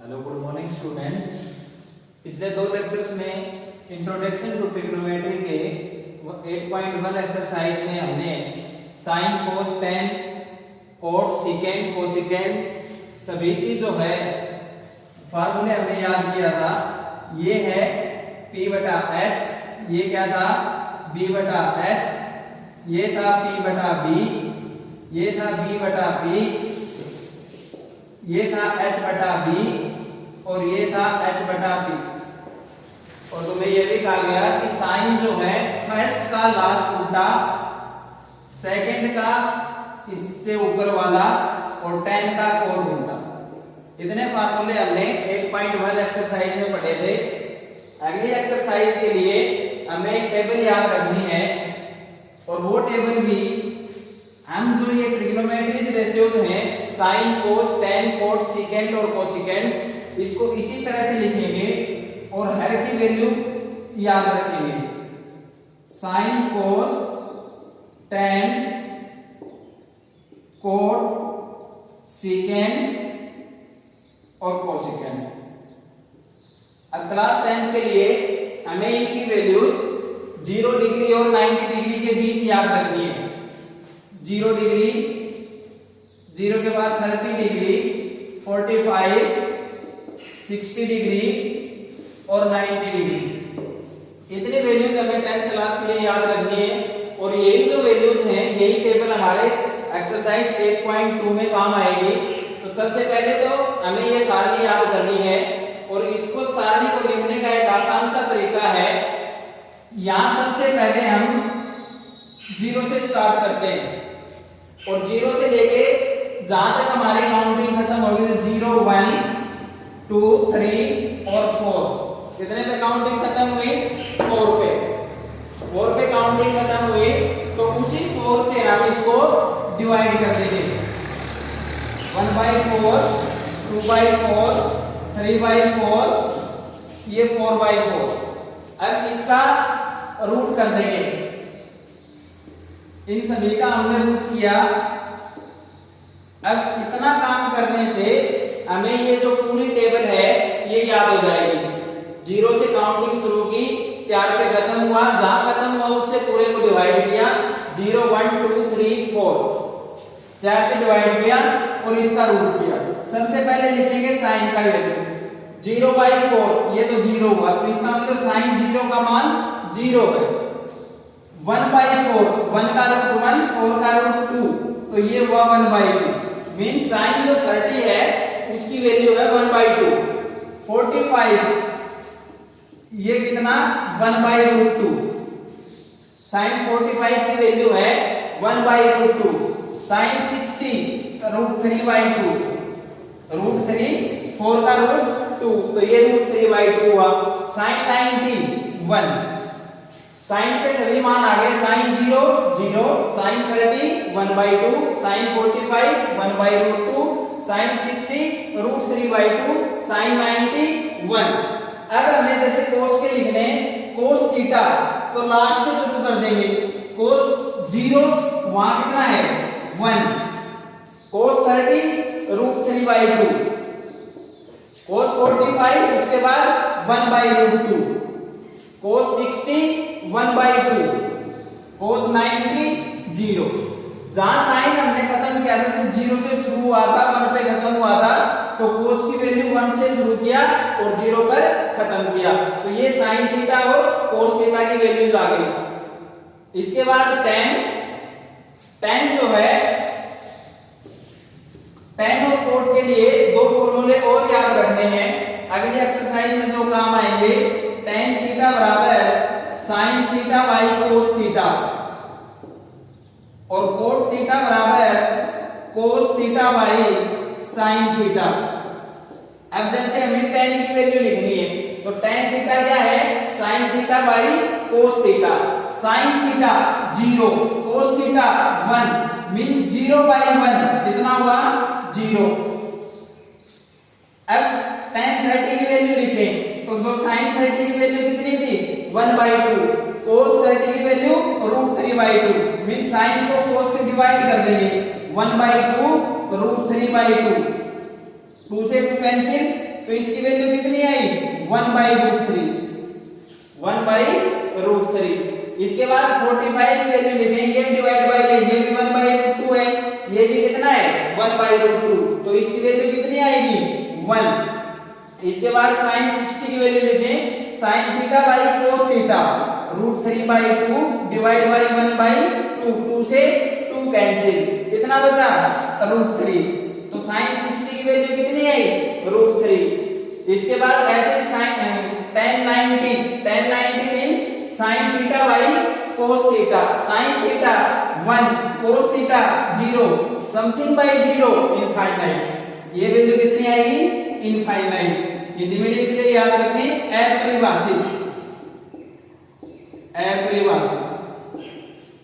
Hello good morning student. पिछले दो lectures में इंट्रोडक्शन टू ट्रिग्नोमेट्री के 8.1 एक्सरसाइज में हमने sine cos ten coat सीकेंड cosecant सभी की जो है फार्मूले हमने याद किया था। ये है p बटा h, ये क्या था b बटा h, ये था p बटा b, ये था b बटा p, ये था h बटा b और ये था h बटा p। और तुम्हें यह भी कहा गया कि साइन जो है फर्स्ट का लास्ट उल्टा, सेकंड का इससे ऊपर वाला और टेन का कोड उल्टा। इतने फार्मूले हमने 8.1 एक्सरसाइज में पढ़े थे। अगली एक्सरसाइज के लिए हमें एक टेबल याद रखनी है और वो टेबल भी हम जो ये ट्रिग्नोमेट्रीज रेशियोज हैं साइन कोस टेन कोट सीकेंड और कोसिकेंड, इसको इसी तरह से लिखेंगे और हर की वैल्यू याद रखेंगे। साइन कोस टेन कोट सीकेंड और कोसिकेंड। अब क्लास 10 के लिए हमें इनकी वैल्यू 0 डिग्री और 90 डिग्री के बीच याद रखनी है। 0 डिग्री, 0 के बाद 30 डिग्री, 45, 60 डिग्री और 90 डिग्री। इतनी वैल्यूज हमें 10th क्लास के लिए याद रखनी है और यही जो वैल्यूज हैं यही टेबल हमारे एक्सरसाइज 8.2 में काम आएगी। तो सबसे पहले तो हमें ये सारणी याद करनी है और इसको सारणी को लिखने का एक आसान सा तरीका है। यहां सबसे पहले हम 0 से स्टार्ट करते हैं और 0 से लेके जहां तक हमारी काउंटिंग खत्म होगी तो 0 1 2 3 और 4, कितने पे काउंटिंग खत्म हुई 4 पे। 4 पे काउंटिंग खत्म हुई तो उसी 4 से हम इसको डिवाइड कर देंगे। 1/4, 2/4, 3/4, ये 4/4। अब इसका रूट कर देंगे। इन सभी का हमने रूट किया। अब इतना काम करने से हमें ये जो पूरी टेबल है ये याद हो जाएगी। 0 से काउंटिंग शुरू की, 4 पे खत्म हुआ, जहां खत्म हुआ उससे पूरे को डिवाइड किया। 0 1 2 3 4, 4 से डिवाइड किया और इसका रूट किया। सबसे पहले लिखेंगे साइन का वैल्यू 0/4, ये तो 0 हुआ तो इसका मतलब साइन 0 का मान 0 है। 1/4, 1 का रूट 1, 4 का रूट 2 तो ये हुआ 1/2। मीन साइन जो 30 है उसकी वैल्यू है 1/2। 45, ये कितना 1/2। साइन 45 की वैल्यू है 1/2। साइन 60 √3/2, √3, 4 का रूट 2 तो ये √3/2 हुआ। साइन 90 1, साइन के सभी मान आ गए। Sine 0 0, sine 30 1/2, sine 45 1/2, sine 60 √3/2, sine 90 1। अब हमें जैसे कोस के लिखने, कोस थीटा तो लास्ट से शुरू कर देंगे। कोस 0 वहां कितना है 1, कोस 30 √3/2, कोस 45 उसके बाद 1/2, कोस 60 1/2, कोस 90 0। जहां साइन हमने खत्म किया था तो 0 से शुरू हुआ था, 1 पे खत्म हुआ था तो कोस की वैल्यू 1 से शुरू किया और 0 पर खत्म किया। तो ये साइन थीटा और कोस थीटा की वैल्यूज आ गई। इसके बाद tan जो है, tan और कोट के लिए दो फॉर्मूले और याद रखने हैं। अगली एक्सरसाइज में जो काम आएंगे, tan थीटा बराबर sine theta by cos theta और कोट थीटा बराबर cos theta by sine theta. अब जैसे हमें tan की वैल्यू लिखनी है तो tan थीटा क्या है sine theta by cos theta. Sine theta 0, cos theta 1 means 0/1 कितना हुआ 0। अब tan 30 की वैल्यू लिखें तो जो साइन 30 की वैल्यू कितनी थी 1/2, कोस 30 की वैल्यू √3/2 मींस साइन को कोस से डिवाइड कर देंगे। 1/2 √3/2, 2 से 2 कैंसिल, तो इसकी वैल्यू कितनी आई 1/√3, 1/√3। इसके बाद 45 की वैल्यू लिखें, ये डिवाइड बाय ये भी 1/√2 है, ये भी कितना है 1/√2, तो इसकी वैल्यू कितनी आएगी 1। इसके बाद sin 60 की वैल्यू लिखें, sin theta by cos theta √3/2 divide by 1/2, 2 से 2 कैंसिल, कितना बचा √3, तो sin 60 की वैल्यू कितनी आई √3। इसके बाद ऐसे sin tan 90 means sin theta by cos theta, sin theta 1 cos theta 0 something by 0 infinite, ये वैल्यू कितनी आएगी इनफाइनाइट। इंटरमीडिएट के लिए याद रखें अपरिभाषित,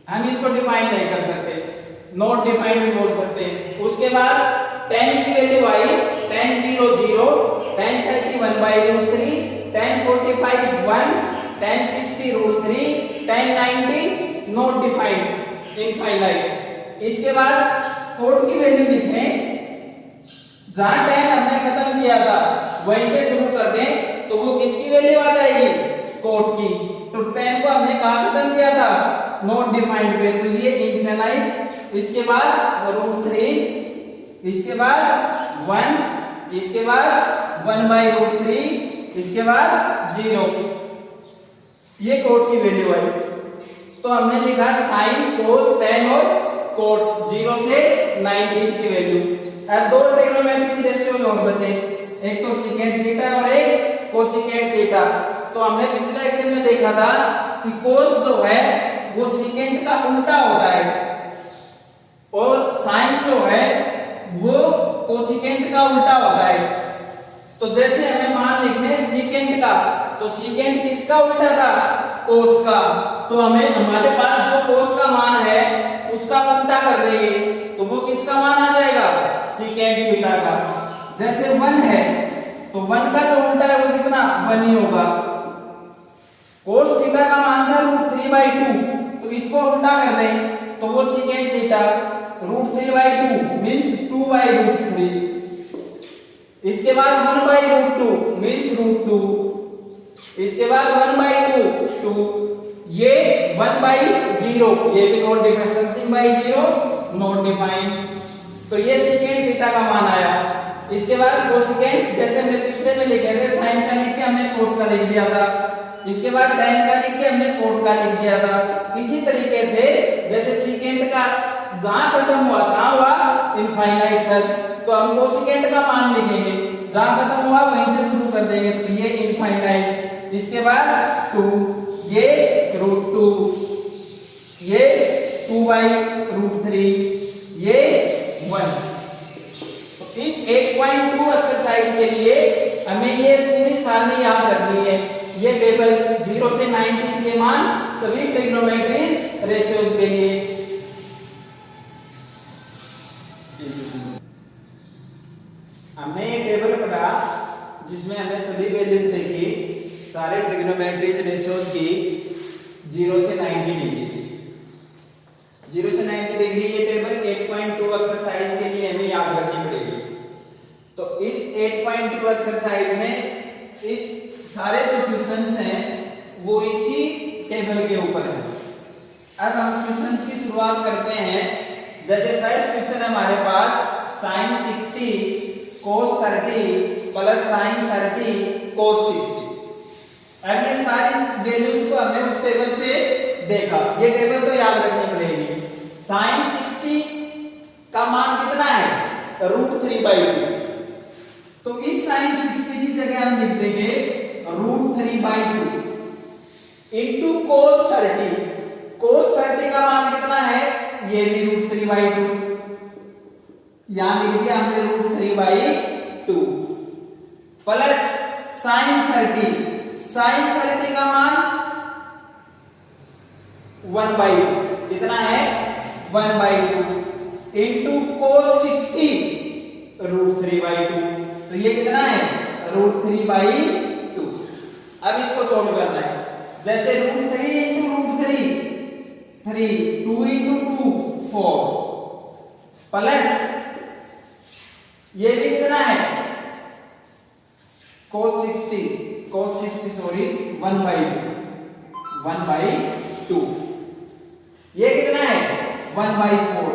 हम इसको डिफाइन नहीं कर सकते, नॉट डिफाइंड भी बोल सकते हैं। उसके बाद tan की value I tan 0 0, tan 30 1/√3, tan 45 1, tan 60 √3, tan 90 not defined infinite. इसके बाद कोट की वैल्यू लिखें, जहां tan हमने खत्म किया था वहीं से शुरू कर दें तो वो किसकी वैल्यू आ जाएगी कोट की, तो tan को हमने कहां खत्म किया था नॉट डिफाइंड पे, तो ये इनफाइनाइट। इसके बाद √3, इसके बाद 1, इसके बाद 1/√3, इसके बाद 0, ये कोट की वैल्यू है। तो हमने लिखा sin cos tan और कोट 0 से 90 की वैल्यू। अब दो ट्रिग्नोमेट्रिक रेशियो और बचे, एक तो सेकेंड थीटा और एक कोसेकेंट थीटा। तो हमने पिछले लेक्चर में देखा था कि कोस जो है वो सेकेंड का उल्टा होता है और साइन जो है वो कोसेकेंट का उल्टा होता है। तो जैसे हमें मान लिखने हैं सेकेंड का, तो सेकेंड किसका उल्टा था कोस का, तो हमें हमारे पास जो कोस का मान है उसका उल्टा कर देंगे तो वो किसका मान आ जाएगा सेकेंड थीटा का। जैसे 1 है तो 1 का जो उल्टा है वो कितना 1 ही होगा। कोस थीटा का मान था √3/2, तो इसको उल्टा कर दें तो वो सेकेंड थीटा √3/2 मींस 2/√3। इसके बाद 1/√2 मींस √2, इसके बाद 1/2 2, ये 1/0, ये भी not defined, something by 0 not defined, तो ये सेकेंड थीटा का मान आया। इसके बाद कोसेकेंट, जैसे हमने पिछले में लिखे थे साइन का लिख के हमने कोस का लिख दिया था, इसके बाद tan का लिख के हमने कोट का लिख दिया था। इसी तरीके से जैसे सेकेंड का जहां खत्म हुआ कहां हुआ इनफाइनाइट पर, तो हम कोसेकेंट का मान लिखेंगे, जहां खत्म हुआ वहीं से शुरू कर देंगे, तो ये इनफाइनाइट। इसके बाद 2, ये √2, ये 2/√3, ये 1। इस 8.2 एक्सरसाइज के लिए हमें ये पूरी सारणी याद रखनी है। ये टेबल 0 से 90 के मान सभी ट्रिग्नोमेट्रिक रेशियोज के लिए। हमने ये टेबल पढ़ा जिसमें हमने सभी वैल्यूज देखी, सारे ट्रिग्नोमेट्रिक रेशियोज की 0 से 90 डिग्री, 0 से 90 डिग्री। ये टेबल 8.2 एक्सरसाइज के लिए हमें याद रखनी पड़ेगी। तो इस 8.2 एक्सरसाइज में इस सारे जो क्वेश्चंस हैं वो इसी टेबल के ऊपर है। अब हम क्वेश्चंस की शुरुआत करते हैं। जैसे फर्स्ट क्वेश्चन हमारे पास sin 60 cos 30 plus sin 30 cos 60। अब ये सारी वैल्यूज को हमने उस टेबल से देखा, ये टेबल तो याद रखनी पड़ेगी। sin 60 का मान कितना है √3/2, तो इस sin 60 की जगह हम लिख देंगे √3/2 इंटू cos 30। cos 30 का मान कितना है, ये भी √3/2, यहां लिख दिया हमने √3/2 प्लस sin 30। sin 30 का मान 1/2, कितना है 1/2 इंटू cos 60 √3/2, तो ये कितना है √3/2। अब इसको सॉल्व करना है। जैसे √3 इंटू √3 3, 2 इंटू 2 4 प्लस ये भी कितना है cos 60 सॉरी 1/2 ये कितना है 1/4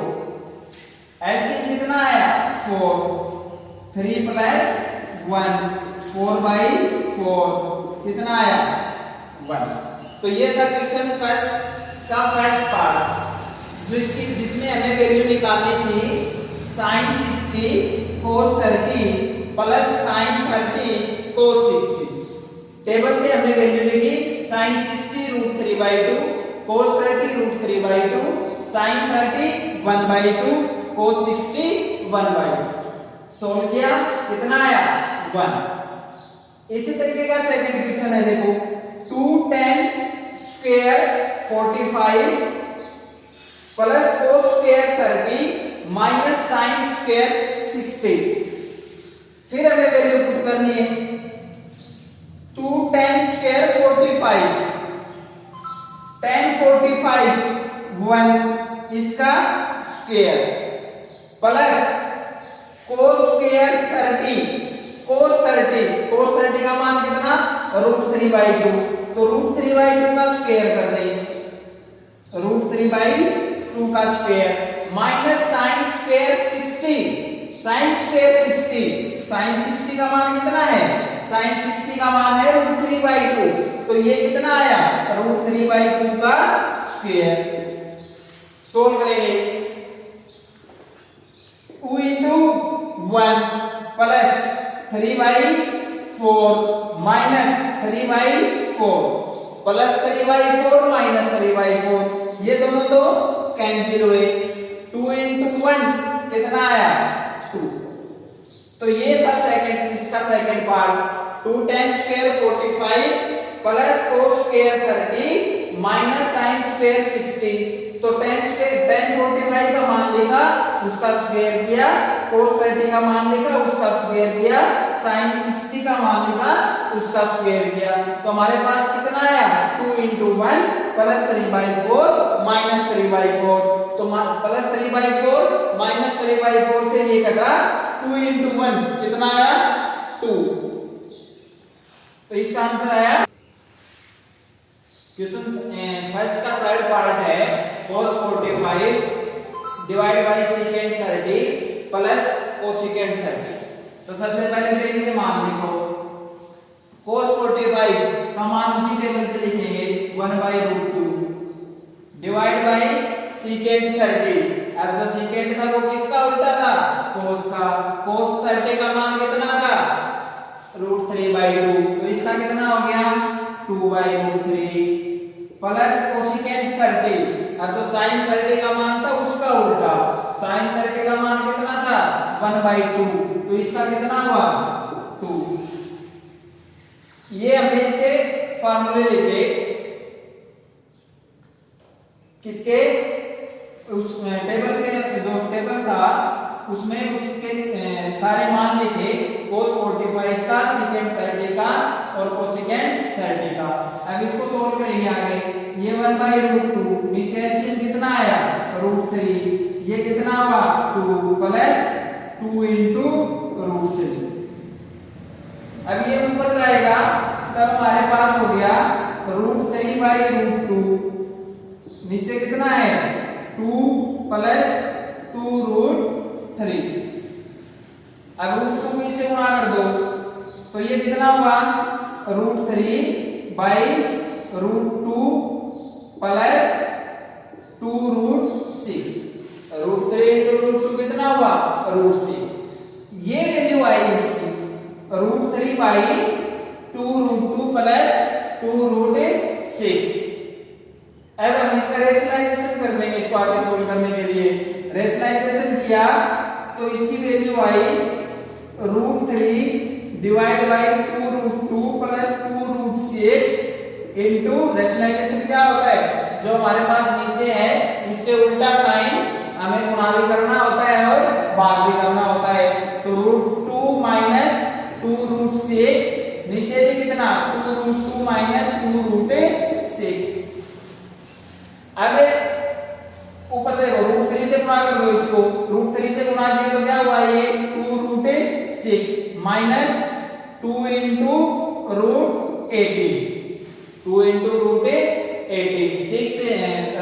एलसीएम कितना आया 4 3 + 1 4/4 कितना आया 1 तो ये था क्वेश्चन फर्स्ट पार्ट जिसमें हमें वैल्यू निकालनी थी sin 60 cos 30 plus sin 30 cos 60 table से हमने वैल्यू लिखी sin 60 √3/2 cos 30 √3/2 sin 30 1/2 cos 60 1/2 solve किया कितना आया 1 इसी तरीके का सेकंड क्वेश्चन है देखो 2 tan square 45 plus cos square 30 minus sin square 60 फिर हमें वैल्यू पुट करनी है 2 tan स्क्वायर 45 tan 45 1 इसका square plus cos square 30 cos 30 का मान कितना √3/2 तो √3/2 का स्क्वायर कर दें √3/2 का square minus sin square 60 sin 60 का मान कितना है sin 60 का मान है √3/2 तो ये कितना आया √3/2 का स्क्वायर सोल्व करेंगे 2 × 1 प्लस 3/4 माइनस 3/4 प्लस 3/4 माइनस 3/4 ये दोनों तो कैंसिल हुए 2 × 1 कितना आया 2 तो ये था इसका second part 2 tan square 45 plus cos square 30 minus sin square 60 तो tan 45 का मान लिखा उसका स्क्वायर किया cos 30 का मान लिखा उसका स्क्वायर किया sin 60 का मान लिखा उसका स्क्वायर किया तो हमारे पास कितना आया 2 × 1 प्लस 3/4 माइनस 3/4 तो प्लस 3/4 माइनस 3/4 से ये कटा 2 × 1 कितना आया 2 तो इसका आंसर आया क्वेश्चन फर्स्ट का थर्ड पार्ट है cos 45 divide by secant 30 plus cosecant 30 तो सबसे पहले देखेंगे मान लिखो cos 45 का मान उसी टेबल से लिखेंगे 1/√2 डिवाइड बाय secant 30 अब जो secant था वो किसका उल्टा था cos का cos 30 का मान कितना था √3/2 तो इसका कितना हो गया 2/√3 प्लस cosecant 30 अब जो sin 30 का मान था उसका उल्टा sin 30 का मान कितना था 1/2 तो इसका कितना हुआ 2 ये हमने इसके फार्मूले लिखे किसके उस टेबल से जो टेबल था उसमें उसके सारे मान लिखे cos 45 का secant 30 का और cosecant 30 का अब इसको सोल्व करेंगे आगे ये 1/√2 नीचे एलसीएम कितना आया √3 ये कितना हुआ 2 प्लस 2 × √3 अब ये ऊपर जाएगा तब हमारे पास हो गया √3/√2 नीचे कितना है 2 प्लस 2√3 अब √2 को इससे गुणा कर दो तो ये कितना हुआ √3/√2 प्लस 2√6 √3 × √2 कितना हुआ √6 ये वैल्यू आई इसकी √3/2√2 प्लस 2√6 अब हम इसका रेशनलाइजेशन कर देंगे इसको आगे सोल्व करने के लिए रेशनलाइजेशन किया तो इसकी वैल्यू आई √3 divide by 2√2 plus 2√6 into rationalisation क्या होता है जो हमारे पास नीचे है उससे उल्टा साइन हमें गुणा भी करना होता है और भाग भी करना होता है तो √2 माइनस 2√6 नीचे भी कितना 2√2 माइनस 2√6 अब ऊपर देखो √3 से गुणा कर दो इसको √3 से गुणा किया तो क्या हुआ ये 2√6 minus 2 into root 18, 2 into root 18, 6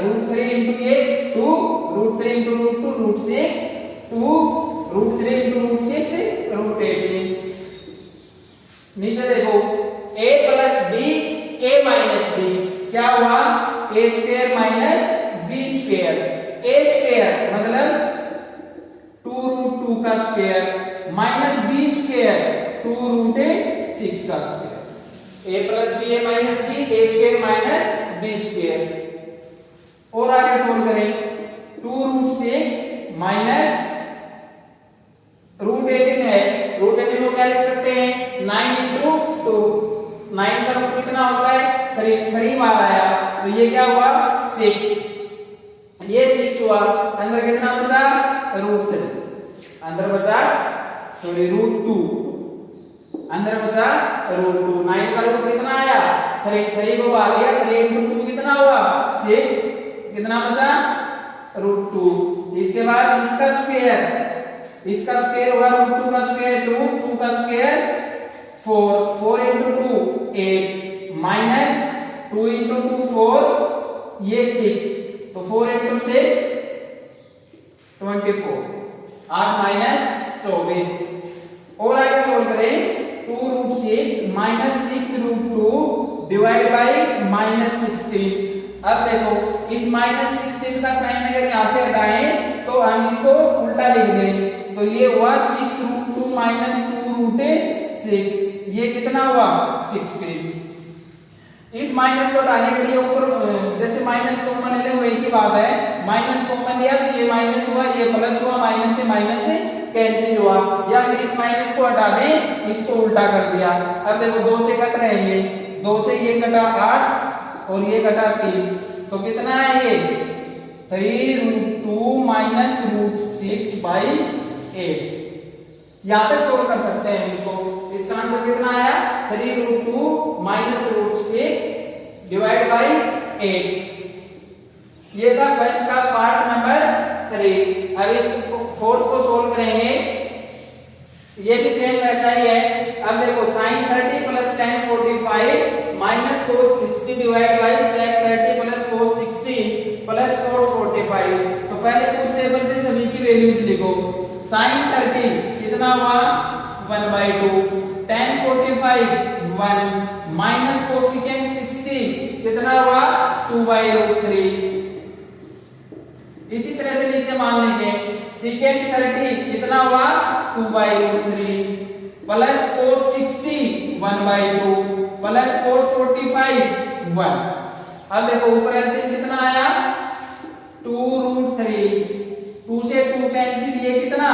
root 3 into ये 2, root 3 into root 2 root 6, 2 root 3 into root 6 root 18। नीचे देखो a plus B a minus B क्या हुआ, a square minus b square, a square मतलब 2 रूट 2 का square minus b square 2 root 6 का square, a plus B a minus B a square minus b square. और आगे solve करें, 2 root 6 minus root 18 है, root 18 को क्या लिख सकते हैं 9 इंटू 2, 9 का रूट कितना होता है 3 बार आया, तो ये क्या हुआ 6, ये 6 हुआ, अंदर कितना बचा रूट 3, अंदर बचा सॉरी रूट 2, अंदर बचा रूट 2, 9 का रूट कितना आया 3 को बाहर लिया, 3 इंटू 2 कितना हुआ 6, कितना बचा रूट 2। इसके बाद इसका स्क्वायर, इसका स्क्वायर होगा रूट 2 का स्क्वायर 2, 2 का स्क्वायर 4, 4 इंटू 2 8 माइनस 2 इंटू 2 4, ये 6, तो 4 इंटू 6 24, 8 माइनस 24। और आगे सोल्व करें, 2 root 6 minus 6 root 2 divide by minus 16। अब देखो इस माइनस 16 का साइन अगर यहाँ से हटाएं तो हम इसको उल्टा लिख दें, तो ये हुआ 6 रूट 2 माइनस 2 रूट 6, ये कितना हुआ 16। इस माइनस को हटाने के लिए ऊपर जैसे माइनस कॉमन ले वही की बात है, माइनस कॉमन लिया तो ये माइनस हुआ ये प्लस हुआ, माइनस से कैंसिल हुआ, या फिर इस माइनस को हटा दें इसको उल्टा कर दिया। अब देखो 2 से कट रहे हैं, ये 2 से ये कटा 8 और ये कटा 3, तो कितना है ये 3 रूट 2 माइनस रूट 6 बाई 8। यहां तक सोल्व कर सकते हैं इसको, इसका आंसर कितना आया 3 root 2 minus root 6 divide by 8। ये था फर्स्ट का पार्ट नंबर 3। अब इस फोर्थ को सोल्व करेंगे, ये भी सेम वैसा ही है। अब देखो sin 30 plus tan 45 minus cos 60 divide by sec 30 plus cos 60 plus cos 45। तो पहले उस टेबल से सभी की वैल्यूज लिखो। sin 30 कितना हुआ 1/2, tan 45 1 माइनस cosecant 60 कितना हुआ 2/√3। इसी तरह से नीचे मान लेंगे secant 30 कितना हुआ 2/√3 प्लस cos 60 1/2 प्लस cos 45 1। अब देखो ऊपर एलसीएम कितना आया 2√3, 2 से 2 कैंसिल, ये कितना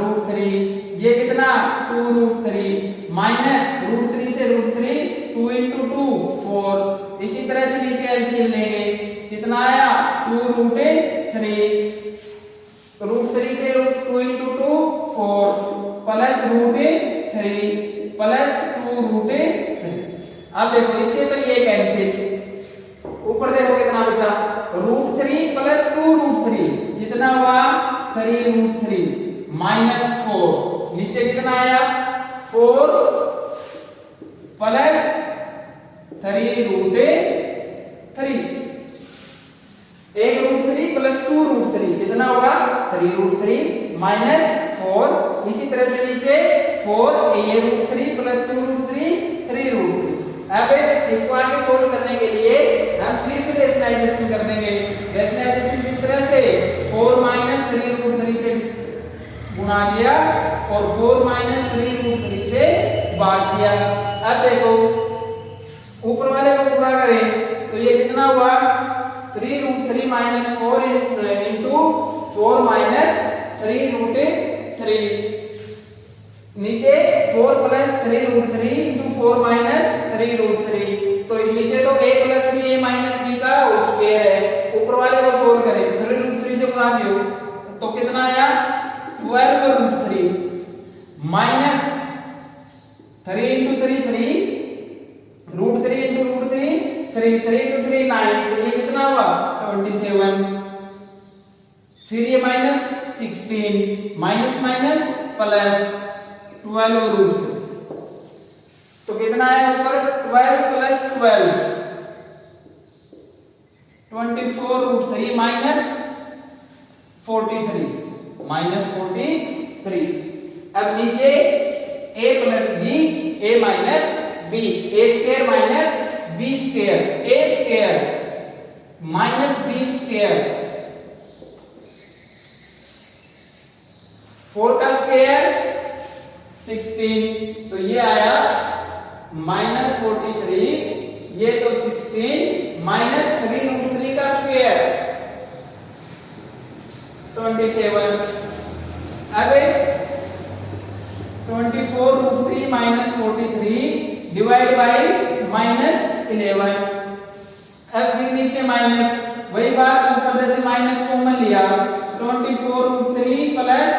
√3, ये कितना 2√3 माइनस √3 से √3 2 into 2 4। इसी तरह से नीचे एलसीएम लेंगे कितना आया 2√3, √3 से 2 into 2 4 प्लस √3 प्लस 2√3। अब देखो इससे तो ये कैंसिल, ऊपर देखो कितना बचा √3 प्लस 2√3 कितना हुआ 3√3 माइनस 4। नीचे कितना आया 4 प्लस 3√3, एक √3 प्लस 2√3 कितना हुआ 3√3 माइनस 4। इसी तरह से नीचे 4 ये √3 प्लस 2√3 3√3। अब इसको आगे सोल्व करने के लिए हम फिर से रेशनलाइजेशन कर देंगे। रेशनलाइजेशन किस तरह से 4 माइनस 3√3 से गुणा किया और 4 माइनस 3√3 से भाग किया। अब देखो ऊपर वाले को गुणा करें तो ये कितना हुआ 3√3 माइनस 4 इंटू 4 माइनस 3√3, नीचे 4 प्लस 3√3 इंटू 4 माइनस 3√3। तो नीचे तो a plus B a minus B का स्क्वायर है, ऊपर वाले को सोल्व करें 3√3 से गुणा किया तो कितना आया 12√3 माइनस 3 इंटू 3 3 √3 इंटू √3 3 3 इंटू 3 9, तो ये कितना हुआ 27। फिर ये माइनस 16 माइनस माइनस प्लस 12√3। तो कितना है ऊपर 12 प्लस 12 24√3 माइनस 43 अब नीचे a plus b a minus b a square minus b square a square minus b square 4 का स्क्वायर 16 तो ये आया माइनस 43 ये तो 16 माइनस 3√3 का स्क्वायर 27 अब 24√3 माइनस 43 डिवाइड बाई माइनस 11 अब फिर नीचे माइनस वही बात ऊपर से माइनस कॉमन लिया 24√3 प्लस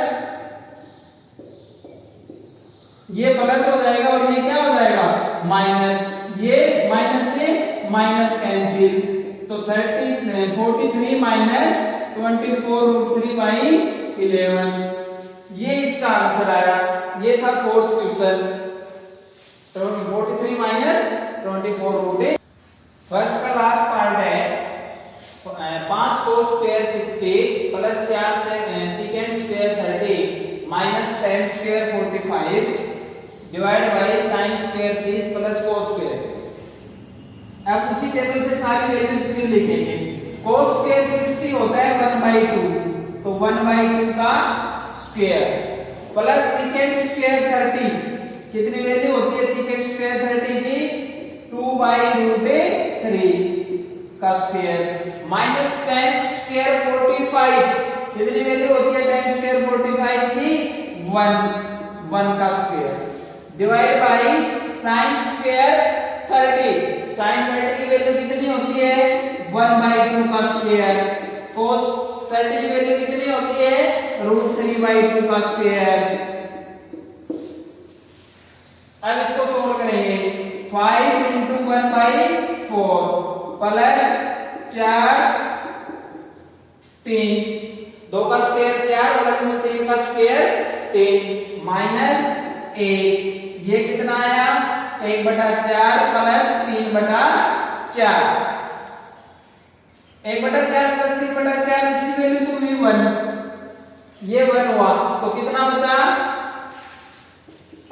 ये प्लस हो जाएगा और ये क्या हो जाएगा माइनस ये माइनस से माइनस कैंसिल तो 43 माइनस 24√3 बाई 11 ये इसका आंसर आया। ये था फोर्थ क्वेश्चन 43 माइनस 24√3। फर्स्ट का लास्ट पार्ट है 5 cos square 60 plus 4 second square 30 minus 10 square 45 divide by sin square 30 plus cos square. अब उसी टेबल से सारी वैल्यूज फिर लिखेंगे। cos स्क्वायर 60 होता है 1/2 तो 1/2 का स्क्वायर प्लस सेकेंड स्क्वायर 30 कितनी वैल्यू होती है सेकेंड स्क्वायर 30 की 2/√3 का स्क्वायर माइनस 10 स्क्वायर 45 कितनी वैल्यू होती है 10 स्क्वायर 45 की 1 का square divide by sin square 30 sin 30 की वैल्यू कितनी होती है 1/2 का स्क्वायर cos 30 की वैल्यू कितनी होती है √3/2 का स्क्वायर। अब इसको सोल्व करेंगे 5 × 1/4 प्लस 4 3 2 का स्क्वायर 4 और 3 का स्क्वायर 3 माइनस 1 ये कितना आया 1/4 प्लस 3/4 1/4 प्लस 3/4 इसकी वैल्यू तो हुई 1 ये 1 हुआ तो कितना बचा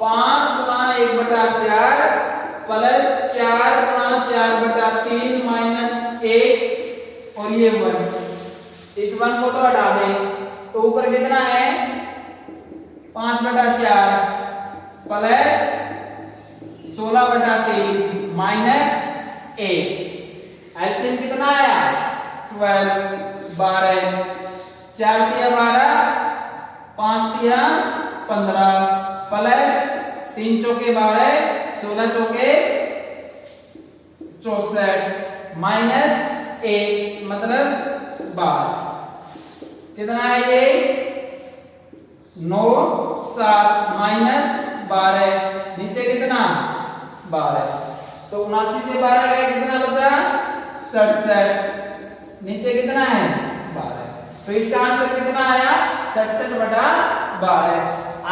5 × 1/4 प्लस 4 × 4/3 माइनस 1 और ये 1 इस 1 को तो हटा दें तो ऊपर कितना है 5/4 प्लस 16/3 माइनस 1 एलसीएम कितना आया 12 12 4 × 12 5 × 15 प्लस 3 चौके 12 16 चौके 64 माइनस 1 मतलब 12 कितना है ये 9 7 माइनस 12 नीचे कितना 12 तो 79 से 12 गए कितना बचा 67 नीचे कितना है 12 तो इसका आंसर कितना आया 67/12।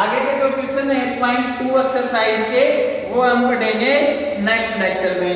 आगे के जो क्वेश्चन है 8.2 एक्सरसाइज के वो हम पढ़ेंगे नेक्स्ट लेक्चर में।